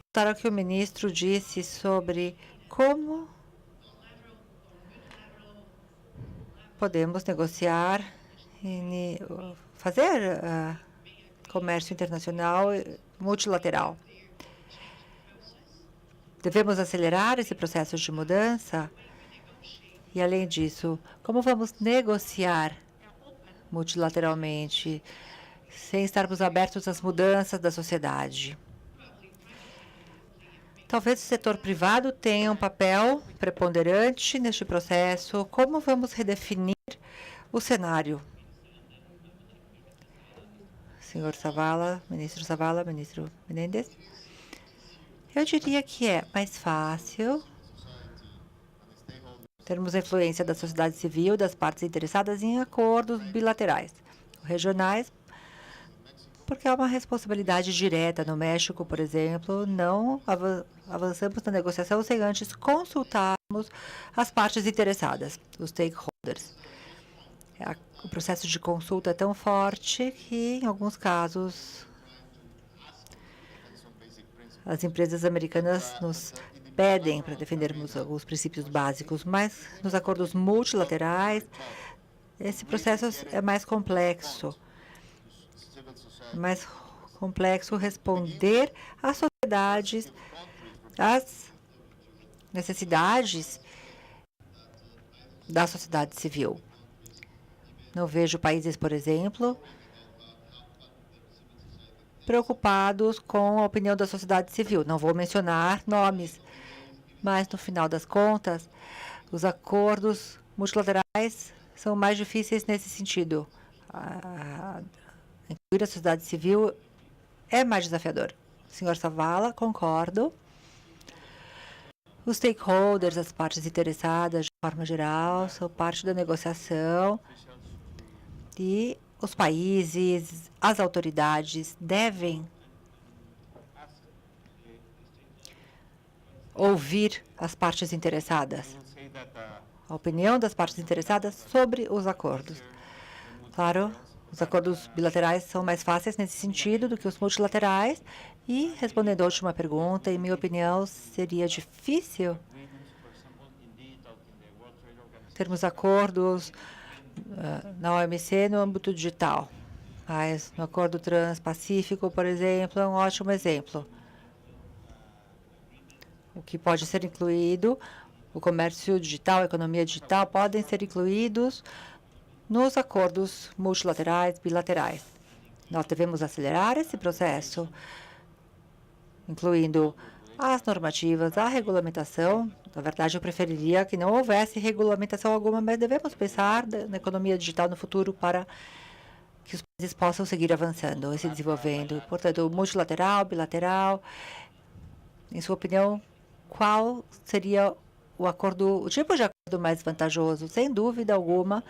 voltar ao que o ministro disse sobre como podemos negociar e fazer comércio internacional multilateral. Devemos acelerar esse processo de mudança e, além disso, como vamos negociar multilateralmente sem estarmos abertos às mudanças da sociedade? Talvez o setor privado tenha um papel preponderante neste processo. Como vamos redefinir o cenário? Senhor Zavala, ministro Menendez. Eu diria que é mais fácil termos a influência da sociedade civil, das partes interessadas em acordos bilaterais, regionais, porque é uma responsabilidade direta. No México, por exemplo, não avançamos na negociação sem antes consultarmos as partes interessadas, os stakeholders. O processo de consulta é tão forte que, em alguns casos, as empresas americanas nos pedem para defendermos os princípios básicos, mas nos acordos multilaterais, esse processo é mais complexo. É mais complexo responder às sociedades, às necessidades da sociedade civil. Não vejo países, por exemplo, preocupados com a opinião da sociedade civil. Não vou mencionar nomes, mas, no final das contas, os acordos multilaterais são mais difíceis nesse sentido. Incluir a sociedade civil é mais desafiador. Senhor Savala, concordo. Os stakeholders, as partes interessadas, de forma geral, são parte da negociação e os países, as autoridades devem ouvir as partes interessadas, a opinião das partes interessadas sobre os acordos. Claro, os acordos bilaterais são mais fáceis nesse sentido do que os multilaterais. E, respondendo à última pergunta, em minha opinião, seria difícil termos acordos na OMC no âmbito digital. Mas no Acordo Transpacífico, por exemplo, é um ótimo exemplo. O que pode ser incluído, o comércio digital, a economia digital, podem ser incluídos nos acordos multilaterais, bilaterais. Nós devemos acelerar esse processo, incluindo as normativas, a regulamentação. Na verdade, eu preferiria que não houvesse regulamentação alguma, mas devemos pensar na economia digital no futuro para que os países possam seguir avançando e se desenvolvendo. Portanto, multilateral, bilateral. Em sua opinião, qual seria o tipo de acordo mais vantajoso? Sem dúvida alguma,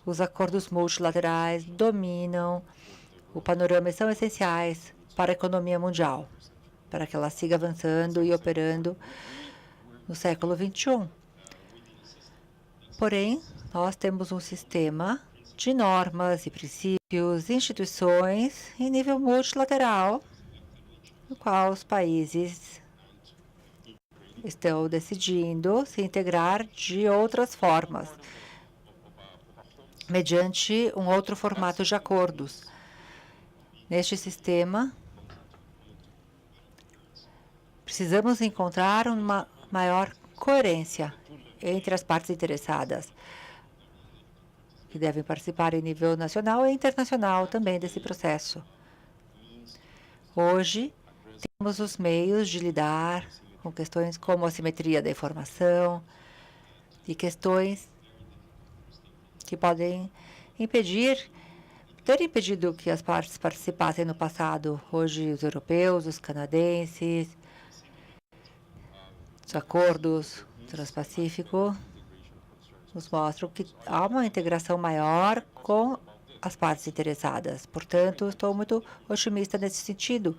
os acordos multilaterais dominam o panorama e são essenciais para a economia mundial, para que ela siga avançando e operando no século XXI. Porém, nós temos um sistema de normas e princípios, instituições em nível multilateral, no qual os países estão decidindo se integrar de outras formas, mediante um outro formato de acordos. Neste sistema, precisamos encontrar uma maior coerência entre as partes interessadas, que devem participar em nível nacional e internacional também desse processo. Hoje, temos os meios de lidar com questões como a assimetria da informação e questões que podem ter impedido que as partes participassem no passado. Hoje, os europeus, os canadenses, os acordos transpacífico nos mostram que há uma integração maior com as partes interessadas. Portanto, estou muito otimista nesse sentido.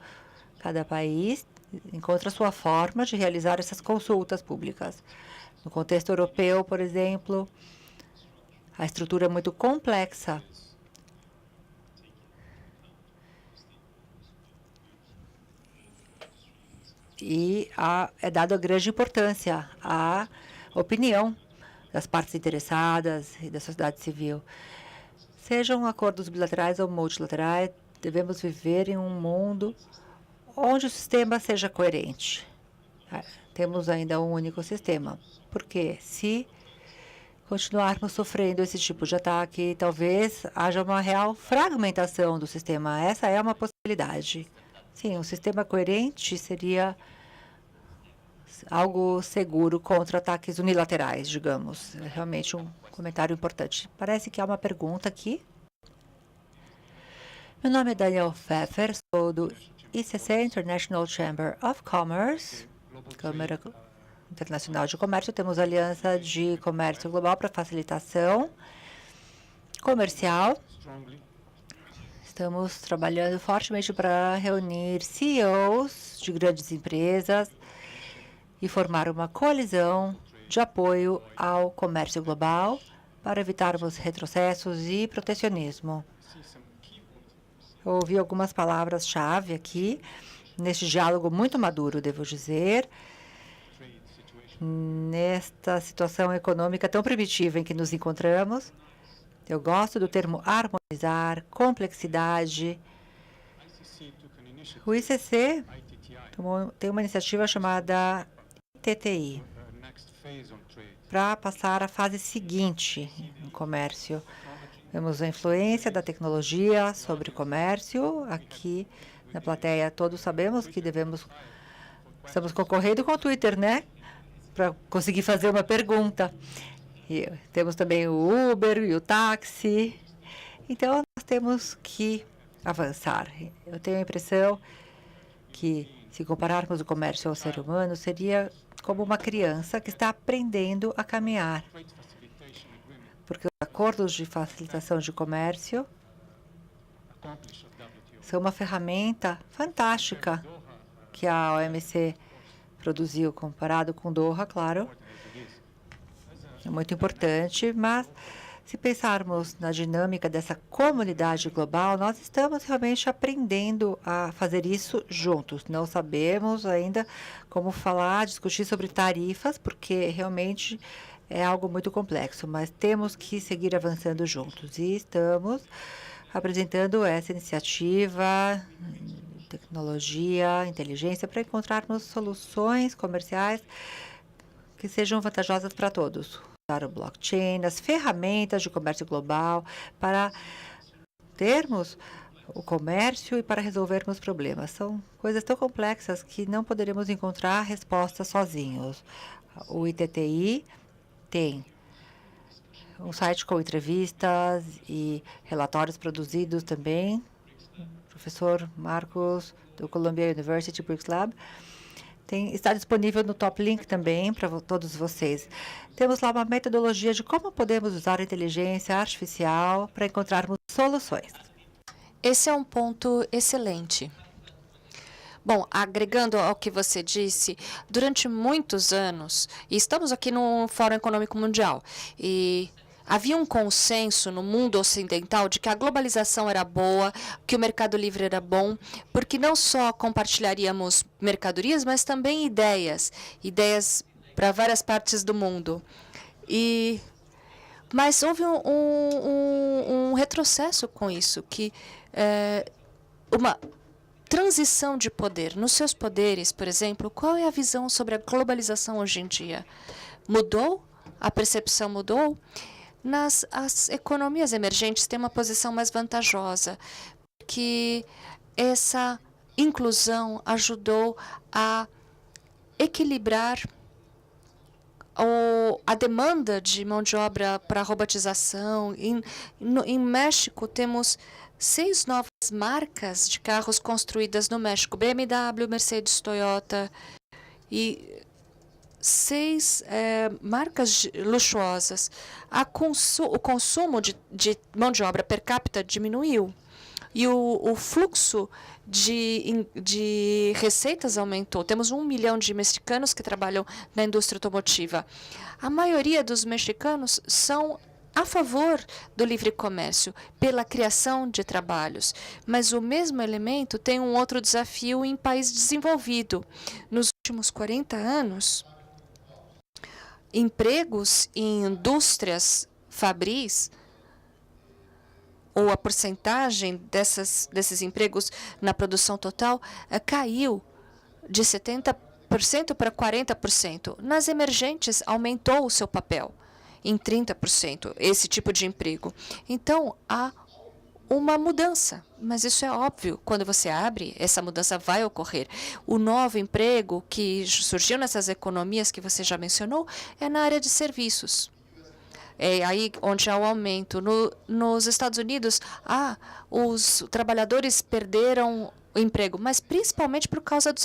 Cada país encontra sua forma de realizar essas consultas públicas. No contexto europeu, por exemplo, a estrutura é muito complexa. E é dada grande importância à opinião das partes interessadas e da sociedade civil. Sejam acordos bilaterais ou multilaterais, devemos viver em um mundo onde o sistema seja coerente. Temos ainda um único sistema, porque se continuarmos sofrendo esse tipo de ataque, talvez haja uma real fragmentação do sistema. Essa é uma possibilidade. Sim, um sistema coerente seria algo seguro contra ataques unilaterais, digamos. É realmente um comentário importante. Parece que há uma pergunta aqui. Meu nome é Daniel Pfeffer, sou do ICC, International Chamber of Commerce, Câmara Internacional de Comércio. Temos Aliança de Comércio Global para Facilitação Comercial. Estamos trabalhando fortemente para reunir CEOs de grandes empresas e formar uma coalizão de apoio ao comércio global para evitarmos retrocessos e protecionismo. Eu ouvi algumas palavras-chave aqui, neste diálogo muito maduro, devo dizer, nesta situação econômica tão primitiva em que nos encontramos. Eu gosto do termo harmonizar, complexidade. O ICC tem uma iniciativa chamada ITTI, para passar à fase seguinte no comércio. Vemos a influência da tecnologia sobre o comércio. Aqui na plateia todos sabemos que estamos concorrendo com o Twitter, né? Para conseguir fazer uma pergunta. E temos também o Uber e o táxi. Então, nós temos que avançar. Eu tenho a impressão que, se compararmos o comércio ao ser humano, seria como uma criança que está aprendendo a caminhar. Porque os acordos de facilitação de comércio são uma ferramenta fantástica que a OMC produziu, comparado com Doha, claro. É muito importante, mas se pensarmos na dinâmica dessa comunidade global, nós estamos realmente aprendendo a fazer isso juntos. Não sabemos ainda como falar, discutir sobre tarifas, porque realmente é algo muito complexo, mas temos que seguir avançando juntos. E estamos apresentando essa iniciativa, tecnologia, inteligência, para encontrarmos soluções comerciais que sejam vantajosas para todos. Usar o blockchain, as ferramentas de comércio global para termos o comércio e para resolvermos problemas. São coisas tão complexas que não poderemos encontrar respostas sozinhos. O ITTI tem um site com entrevistas e relatórios produzidos também. O professor Marcos, do Columbia University Brooks Lab, está disponível no Top Link também para todos vocês. Temos lá uma metodologia de como podemos usar a inteligência artificial para encontrarmos soluções. Esse é um ponto excelente. Bom, agregando ao que você disse, durante muitos anos, e estamos aqui no Fórum Econômico Mundial, e havia um consenso no mundo ocidental de que a globalização era boa, que o mercado livre era bom, porque não só compartilharíamos mercadorias, mas também ideias para várias partes do mundo. Mas houve um retrocesso com isso, que uma transição de poder. Nos seus poderes, por exemplo, qual é a visão sobre a globalização hoje em dia? Mudou? A percepção mudou? As economias emergentes têm uma posição mais vantajosa, porque essa inclusão ajudou a equilibrar a demanda de mão de obra para a robotização. Em México, temos 6 novas marcas de carros construídas no México: BMW, Mercedes, Toyota, e 6 marcas luxuosas. O consumo de mão de obra per capita diminuiu e o fluxo de receitas aumentou. Temos 1 milhão de mexicanos que trabalham na indústria automotiva. A maioria dos mexicanos são a favor do livre comércio, pela criação de trabalhos. Mas o mesmo elemento tem um outro desafio em país desenvolvido. Nos últimos 40 anos, empregos em indústrias fabris, ou a porcentagem desses empregos na produção total, caiu de 70% para 40%. Nas emergentes, aumentou o seu papel em 30%, esse tipo de emprego. Então, há uma mudança, mas isso é óbvio. Quando você abre, essa mudança vai ocorrer. O novo emprego que surgiu nessas economias que você já mencionou é na área de serviços. É aí onde há o aumento. Nos Estados Unidos, os trabalhadores perderam o emprego, mas principalmente por causa do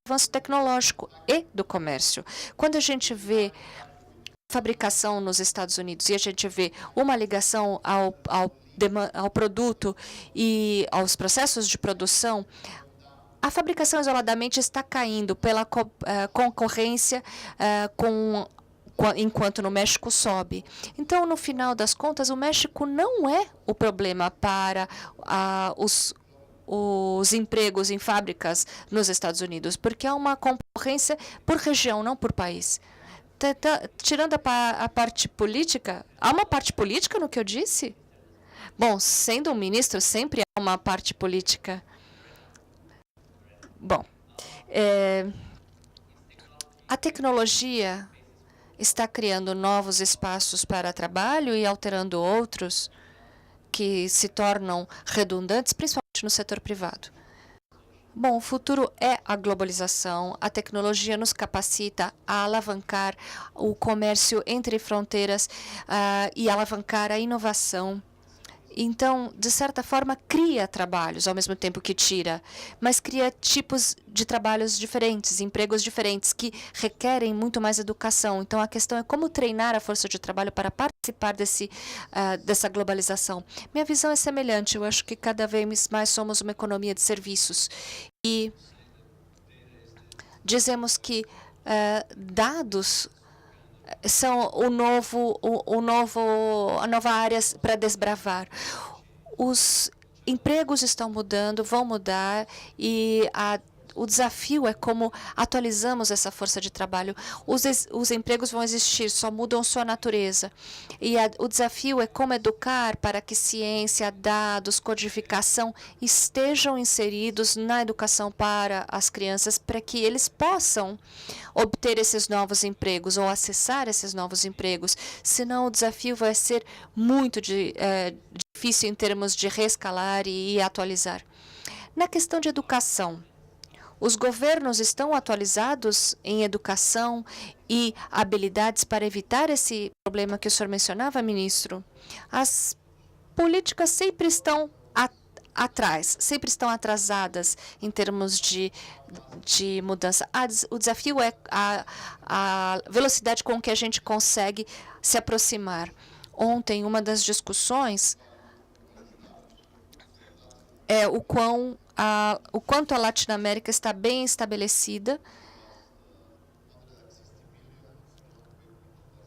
avanço tecnológico e do comércio. Quando a gente vê fabricação nos Estados Unidos e a gente vê uma ligação ao produto e aos processos de produção, a fabricação isoladamente está caindo pela concorrência enquanto no México sobe. Então, no final das contas, o México não é o problema para os empregos em fábricas nos Estados Unidos, porque há uma concorrência por região, não por país. Tirando a parte política, há uma parte política no que eu disse? Bom, sendo um ministro, sempre há uma parte política. Bom, a tecnologia está criando novos espaços para trabalho e alterando outros. que se tornam redundantes, principalmente no setor privado. Bom, o futuro é a globalização. A tecnologia nos capacita a alavancar o comércio entre fronteiras e alavancar a inovação. Então, de certa forma, cria trabalhos ao mesmo tempo que tira, mas cria tipos de trabalhos diferentes, empregos diferentes, que requerem muito mais educação. Então, a questão é como treinar a força de trabalho para participar dessa globalização. Minha visão é semelhante. Eu acho que cada vez mais somos uma economia de serviços. E dizemos que dados são a nova área para desbravar. Os empregos estão mudando, vão mudar, e o desafio é como atualizamos essa força de trabalho. Os empregos vão existir, só mudam sua natureza. E o desafio é como educar para que ciência, dados, codificação estejam inseridos na educação para as crianças, para que eles possam obter esses novos empregos ou acessar esses novos empregos. Senão, o desafio vai ser muito difícil em termos de reescalar e atualizar. Na questão de educação, os governos estão atualizados em educação e habilidades para evitar esse problema que o senhor mencionava, ministro? As políticas sempre estão atrás, sempre estão atrasadas em termos de mudança. O desafio é a velocidade com que a gente consegue se aproximar. Ontem, uma das discussões é o quanto a Latinoamérica está bem estabelecida.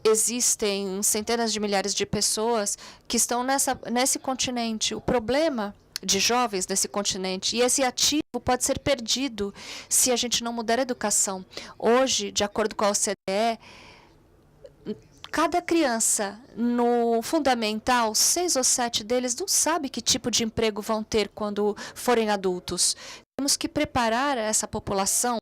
Existem centenas de milhares de pessoas que estão nesse continente. O problema de jovens nesse continente, e esse ativo pode ser perdido se a gente não mudar a educação. Hoje, de acordo com a OCDE, cada criança no fundamental, 6 ou 7 deles não sabe que tipo de emprego vão ter quando forem adultos. Temos que preparar essa população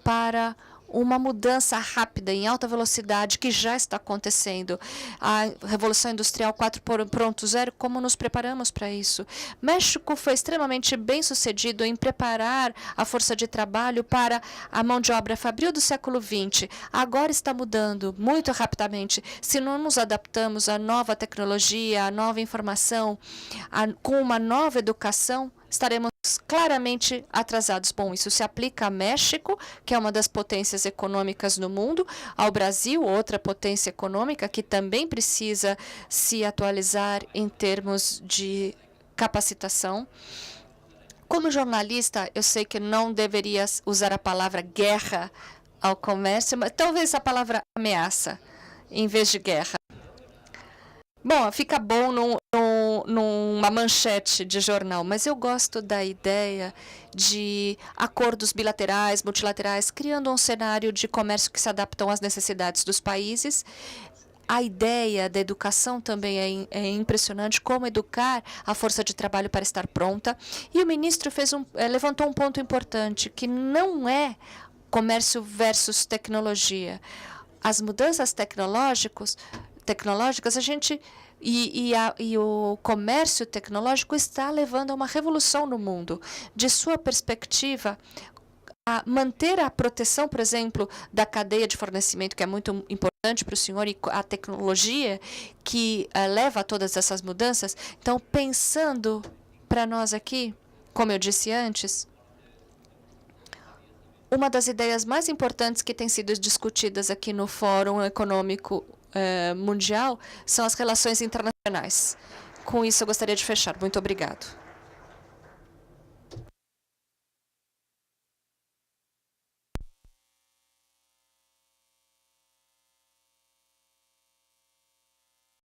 para uma mudança rápida, em alta velocidade, que já está acontecendo. A Revolução Industrial 4.0, como nos preparamos para isso? México foi extremamente bem-sucedido em preparar a força de trabalho para a mão de obra fabril do século XX. Agora está mudando muito rapidamente. Se não nos adaptamos à nova tecnologia, à nova informação, com uma nova educação, estaremos claramente atrasados. Bom, isso se aplica a México, que é uma das potências econômicas no mundo, ao Brasil, outra potência econômica que também precisa se atualizar em termos de capacitação. Como jornalista, eu sei que não deveria usar a palavra guerra ao comércio, mas talvez a palavra ameaça em vez de guerra. Bom, fica bom numa manchete de jornal, mas eu gosto da ideia de acordos bilaterais, multilaterais, criando um cenário de comércio que se adaptam às necessidades dos países. A ideia da educação também é impressionante, como educar a força de trabalho para estar pronta. E o ministro levantou um ponto importante, que não é comércio versus tecnologia. As mudanças tecnológicas, a gente e o comércio tecnológico está levando a uma revolução no mundo. De sua perspectiva, a manter a proteção, por exemplo, da cadeia de fornecimento, que é muito importante para o senhor, e a tecnologia que leva a todas essas mudanças. Então, pensando para nós aqui, como eu disse antes, uma das ideias mais importantes que tem sido discutidas aqui no Fórum Econômico Mundial são as relações internacionais. Com isso, eu gostaria de fechar. Muito obrigado.